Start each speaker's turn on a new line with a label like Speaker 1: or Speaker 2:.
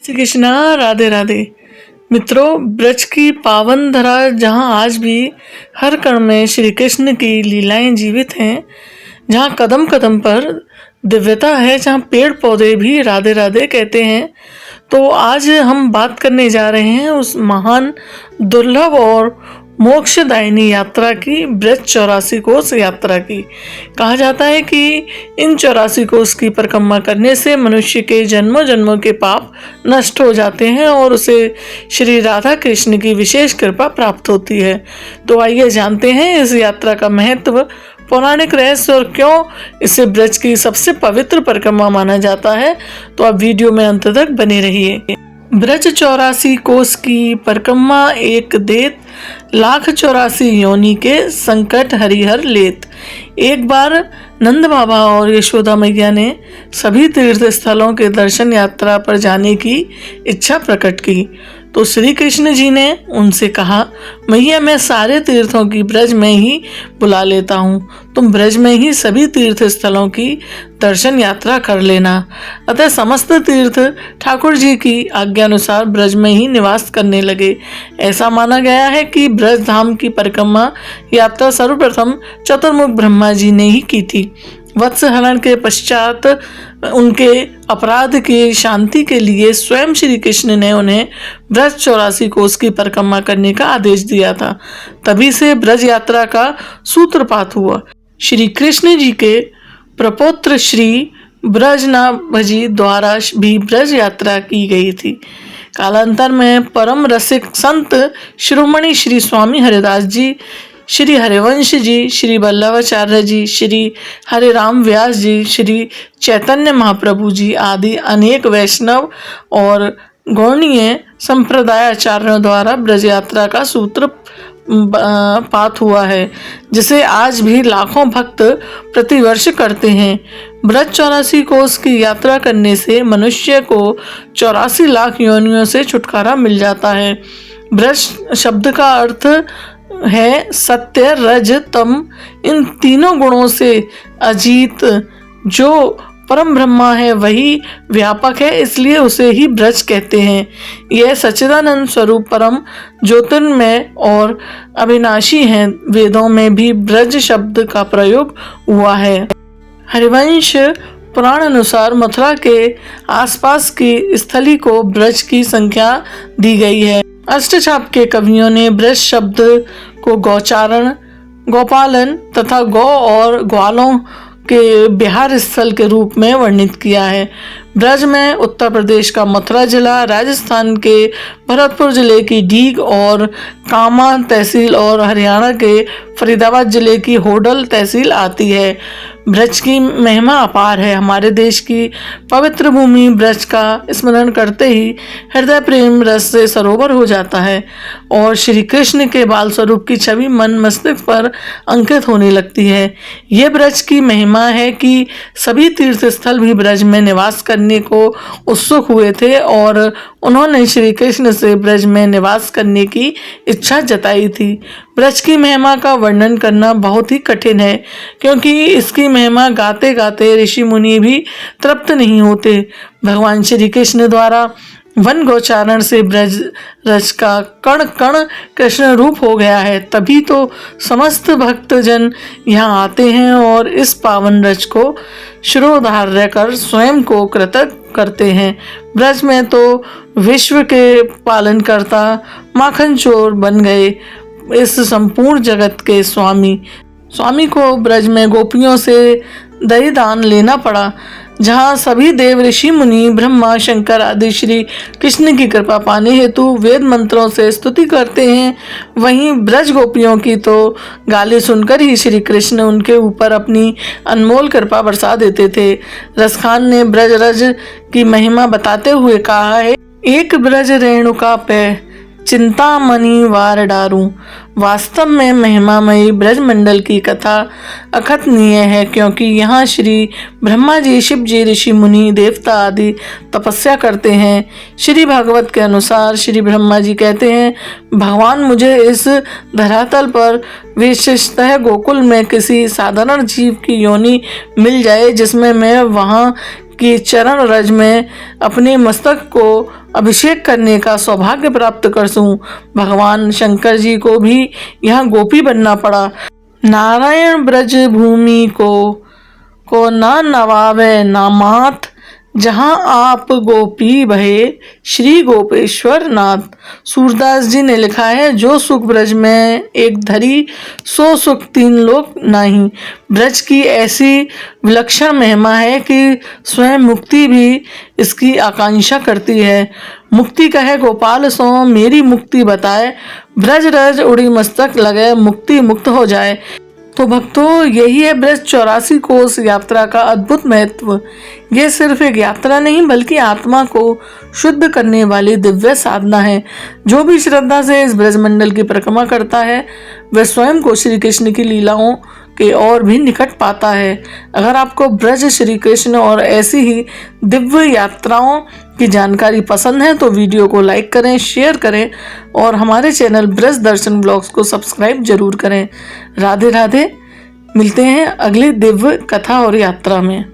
Speaker 1: श्री कृष्णा, राधे राधे। मित्रों, ब्रज की पावन धरा जहाँ आज भी हर कण में श्री कृष्ण की लीलाएं जीवित हैं, जहाँ कदम कदम पर दिव्यता है, जहाँ पेड़ पौधे भी राधे राधे कहते हैं, तो आज हम बात करने जा रहे हैं उस महान, दुर्लभ और मोक्षदायिनी यात्रा की, ब्रज 84 कोस यात्रा की। कहा जाता है कि इन 84 कोस की परिक्रमा करने से मनुष्य के जन्मों जन्मों के पाप नष्ट हो जाते हैं और उसे श्री राधा कृष्ण की विशेष कृपा प्राप्त होती है। तो आइए जानते हैं इस यात्रा का महत्व, पौराणिक रहस्य और क्यों इसे ब्रज की सबसे पवित्र परिक्रमा माना जाता है। तो आप वीडियो में अंत तक बने रहिए। ब्रज 84 कोस की परिक्रमा एक देत, लाख 84 योनि के संकट हरिहर लेत। एक बार नंद बाबा और यशोदा मैया ने सभी तीर्थ स्थलों के दर्शन यात्रा पर जाने की इच्छा प्रकट की, तो श्री कृष्ण जी ने उनसे कहा, मैया मैं सारे तीर्थों की ब्रज में ही बुला लेता हूँ, तुम ब्रज में ही सभी तीर्थ स्थलों की दर्शन यात्रा कर लेना। अतः समस्त तीर्थ ठाकुर जी की आज्ञानुसार ब्रज में ही निवास करने लगे। ऐसा माना गया है कि ब्रज धाम की परिक्रमा यात्रा सर्वप्रथम चतुर्मुख ब्रह्मा जी ने ही की थी। वत्स हरण के पश्चात उनके अपराध की शांति के लिए स्वयं श्री कृष्ण ने उन्हें ब्रज 84 कोस की परिक्रमा करने का आदेश दिया था। तभी से ब्रज यात्रा का सूत्रपात हुआ। श्री कृष्ण जी के प्रपौत्र श्री ब्रजनाभजी द्वारा भी ब्रज यात्रा की गई थी। कालांतर में परम रसिक संत शिरोमणि श्री स्वामी हरिदास जी, श्री हरिवंश जी, श्री वल्लभाचार्य जी, श्री हरिराम व्यास जी, श्री चैतन्य महाप्रभु जी आदि अनेक वैष्णव और गौणीय संप्रदायाचार्यों द्वारा ब्रज यात्रा का सूत्र पात हुआ है, जिसे आज भी लाखों भक्त प्रतिवर्ष करते हैं। ब्रज 84 कोस की यात्रा करने से मनुष्य को 84 लाख योनियों से छुटकारा मिल जाता है। ब्रज शब्द का अर्थ है सत्य, रज, तम। इन तीनों गुणों से अजीत जो परम ब्रह्मा है वही व्यापक है, इसलिए उसे ही ब्रज कहते हैं। यह सच्चिदानंद स्वरूप परम ज्योतिर्मय और अविनाशी है। वेदों में भी ब्रज शब्द का प्रयोग हुआ है। हरिवंश पुराण अनुसार मथुरा के आसपास की स्थली को ब्रज की संख्या दी गई है। अष्टछाप के कवियों ने ब्रज शब्द को गौचारण, गौपालन तथा गौ और ग्वालों के बिहार स्थल के रूप में वर्णित किया है। ब्रज में उत्तर प्रदेश का मथुरा जिला, राजस्थान के भरतपुर जिले की डीग और कामा तहसील और हरियाणा के फरीदाबाद जिले की होडल तहसील आती है। ब्रज की महिमा अपार है। हमारे देश की पवित्र भूमि ब्रज का स्मरण करते ही हृदय प्रेम रस से सरोवर हो जाता है और श्री कृष्ण के बाल स्वरूप की छवि मन मस्तिष्क पर अंकित होने लगती है। ये ब्रज की महिमा है कि सभी तीर्थ स्थल भी ब्रज में निवास करने को उत्सुक हुए थे और उन्होंने श्री कृष्ण से ब्रज में निवास करने की इच्छा जताई थी। ब्रज की महिमा का वर्णन करना बहुत ही कठिन है, क्योंकि इसकी महिमा गाते गाते ऋषि मुनि भी तृप्त नहीं होते। भगवान श्री कृष्ण द्वारा वन गोचारण से ब्रज रज का कण कण कृष्ण रूप हो गया है, तभी तो समस्त भक्तजन यहाँ आते हैं और इस पावन रज को शिरोधार्य कर स्वयं को कृतज्ञ करते हैं। ब्रज में तो विश्व के पालन करता माखन चोर बन गए इस संपूर्ण जगत के स्वामी को ब्रज में गोपियों से दही दान लेना पड़ा। जहाँ सभी देव ऋषि मुनि ब्रह्मा शंकर आदि श्री कृष्ण की कृपा पाने हेतु वेद मंत्रों से स्तुति करते हैं, वहीं ब्रज गोपियों की तो गाली सुनकर ही श्री कृष्ण उनके ऊपर अपनी अनमोल कृपा बरसा देते थे। रसखान ने ब्रज रज की महिमा बताते हुए कहा है, एक ब्रज रेणुका पे चिंतामणि वार डारूं। वास्तव में महिमामयी ब्रज मंडल की कथा अकथनीय है, क्योंकि यहाँ श्री ब्रह्मा जी, शिव जी, ऋषि मुनि देवता आदि तपस्या करते हैं। श्री भागवत के अनुसार श्री ब्रह्मा जी कहते हैं, भगवान मुझे इस धरातल पर विशेषतः गोकुल में किसी साधारण जीव की योनि मिल जाए, जिसमें मैं वहाँ कि चरण रज में अपने मस्तक को अभिषेक करने का सौभाग्य प्राप्त कर सूं। भगवान शंकर जी को भी यहाँ गोपी बनना पड़ा। नारायण ब्रज भूमि को ना नवावे नामात, जहाँ आप गोपी भये श्री गोपेश्वर नाथ। सूरदास जी ने लिखा है, जो सुख ब्रज में एक धरी, सो सुख तीन लोक नाही। ब्रज की ऐसी विलक्षण महिमा है कि स्वयं मुक्ति भी इसकी आकांक्षा करती है। मुक्ति कहे गोपाल सो मेरी मुक्ति बताए, ब्रज रज उड़ी मस्तक लगे मुक्ति मुक्त हो जाए। तो भक्तों, यही है ब्रज 84 कोस यात्रा का अद्भुत महत्व। ये सिर्फ एक यात्रा नहीं बल्कि आत्मा को शुद्ध करने वाली दिव्य साधना है। जो भी श्रद्धा से इस ब्रज मंडल की परिक्रमा करता है वह स्वयं को श्री कृष्ण की लीलाओं के और भी निकट पाता है। अगर आपको ब्रज श्री कृष्ण और ऐसी ही दिव्य यात्राओं की जानकारी पसंद है तो वीडियो को लाइक करें, शेयर करें और हमारे चैनल ब्रज दर्शन ब्लॉग्स को सब्सक्राइब जरूर करें। राधे राधे। मिलते हैं अगली दिव्य कथा और यात्रा में।